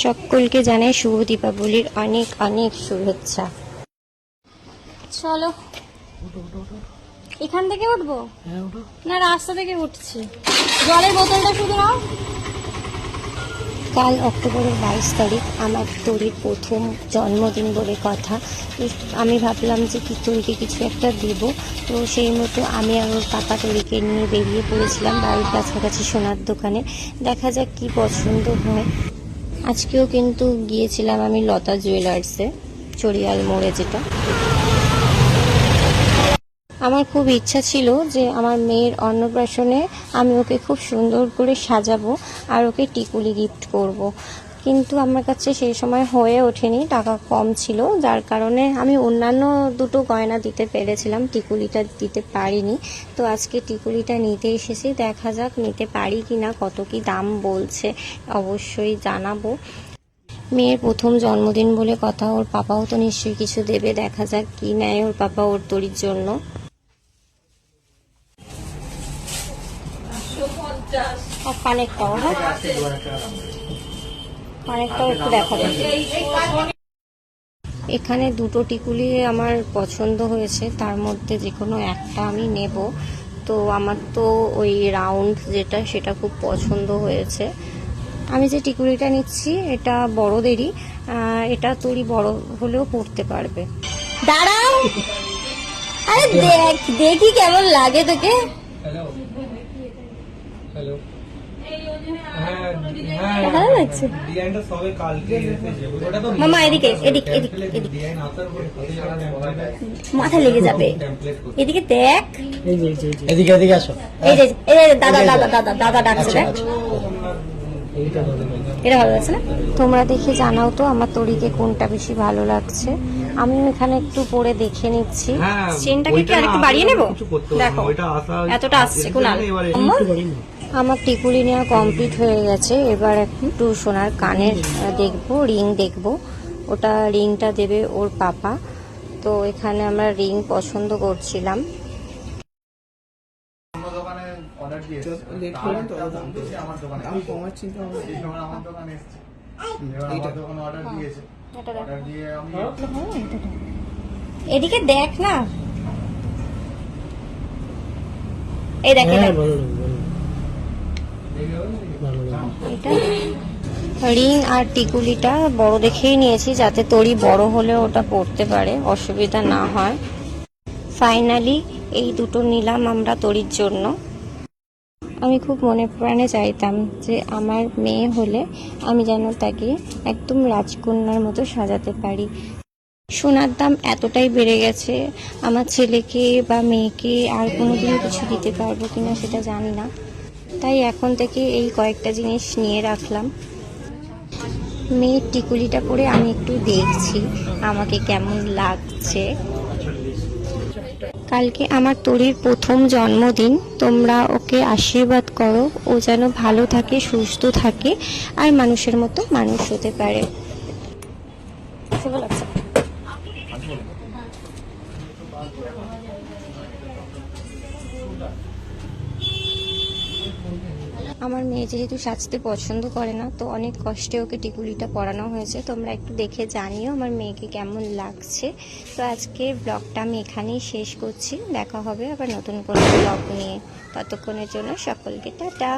সকলকে জানাই শুভ দীপাবলির অনেক অনেক শুভেচ্ছা। চলো এখান থেকে উঠবো না রাস্তা থেকে উঠছি? জলের বোতলটা শুধু নাও। কাল অক্টোবরের 22 তারিখ আমার তোরির প্রথম জন্মদিন বলে কথা। আমি ভাবলাম যে তোরিকে কিছু একটা দেব, তো সেই মতো আমি আর ওর পাপা তোরিকে নিয়ে বেরিয়ে পড়েছিলাম বাড়ির কাছাকাছি সোনার দোকানে। দেখা যাক কি পছন্দ হয়। আজকেও কিন্তু গিয়েছিলাম আমি লতা জুয়েলার্সে, চড়িয়াল মোড়ে যেটা। আমার খুব ইচ্ছা ছিল যে আমার মেয়ের অন্নপ্রাশনে আমি ওকে খুব সুন্দর করে সাজাবো আর ওকে টিকুলি গিফট করব। কিন্তু আমার কাছে সেই সময় হয়ে ওঠেনি, টাকা কম ছিল, যার কারণে আমি অন্যান্য দুটো গয়না দিতে পেরেছিলাম, টিকুলিটা দিতে পারিনি। তো আজকে টিকুলিটা নিতে এসেছি, দেখা যাক নিতে পারি কিনা, কত কি দাম বলছে অবশ্যই জানাবো। মেয়ের প্রথম জন্মদিন বলে কথা, ওর পাপাও তো নিশ্চয়ই কিছু দেবে, দেখা যাক কি নেয় ওর পাপা ওর তরির জন্য। কানেরটাও একটু দেখাবে। এখানে দুটো টিকুলি আমার পছন্দ হয়েছে, তার মধ্যে যে কোনো একটা আমি নেব। তো আমার তো ওই রাউন্ড যেটা সেটা খুব পছন্দ হয়েছে। আমি যে টিকুলিটা নিচ্ছি এটা বড়দেরই, এটা তোরই বড় হলেও পড়তে পারবে। দাঁড়াও, আরে দেখ দেখি কেমন লাগে তোকে। ভালো লাগছে মামা, এদিকে এদিক এদিক এদিক, মাথা লেগে যাবে। এদিকে দেখ, এদিকে এদিকে আসো। এই যে দাদা দাদা দাদা দাদা ডাকছে, দেখ এটা ভালো লাগছে না? তোমরা দেখে জানাও তো আমার তরিকে কোনটা বেশি ভালো লাগছে। আমি এখানে একটু পরে দেখে নিচ্ছি। চেনটাকে কি আরেকটু বাড়িয়ে নেব? দেখো এতটা আসছে কোনাল। আমার টিকুলি নেওয়া কমপ্লিট হয়ে গেছে, এবার একটু সোনার কানের দেখবো, রিং দেখবো। ওটা রিংটা দেবে ওর পাপা। তো এখানে আমরা রিং পছন্দ করছিলাম। এদিকে দেখ না, এই দেখ রিং আর টিকুলিটা বড় দেখেই নিয়েছি, যাতে তোরই বড় হলে ওটা পড়তে পারে, অসুবিধা না হয়। ফাইনালি এই দুটো নিলাম আমরা তোরির জন্য। আমি খুব মনে প্রাণে চাইতাম যে আমার মেয়ে হলে আমি যেন তাকে একদম রাজকন্যার মতো সাজাতে পারি। সোনার দাম এতটাই বেড়ে গেছে, আমার ছেলেকে বা মেয়েকে আর কোনোদিন কিছু দিতে পারবো কিনা সেটা জানি না। তাই এখন থেকে এই কয়েকটা জিনিস নিয়ে রাখলাম। মেয়ের টিকুলিটা পরে আমি একটু দেখছি আমাকে কেমন লাগছে। কালকে আমার তোরির প্রথম জন্মদিন, তোমরা ওকে আশীর্বাদ করো ও যেন ভালো থাকে, সুস্থ থাকে আর মানুষের মতো মানুষ হতে পারে। শুভ লাগছে। আমার মেয়ে যেহেতু সাজতে পছন্দ করে না, তো অনেক কষ্টে ওকে টিকুলিটা পরানো হয়েছে। তোমরা একটু দেখে জানিও আমার মেয়েকে কেমন লাগছে। তো আজকে ব্লগটা আমি এখানেই শেষ করছি, দেখা হবে আবার নতুন কোনো ব্লগ নিয়ে। ততক্ষণের জন্য সকলকে টাটা।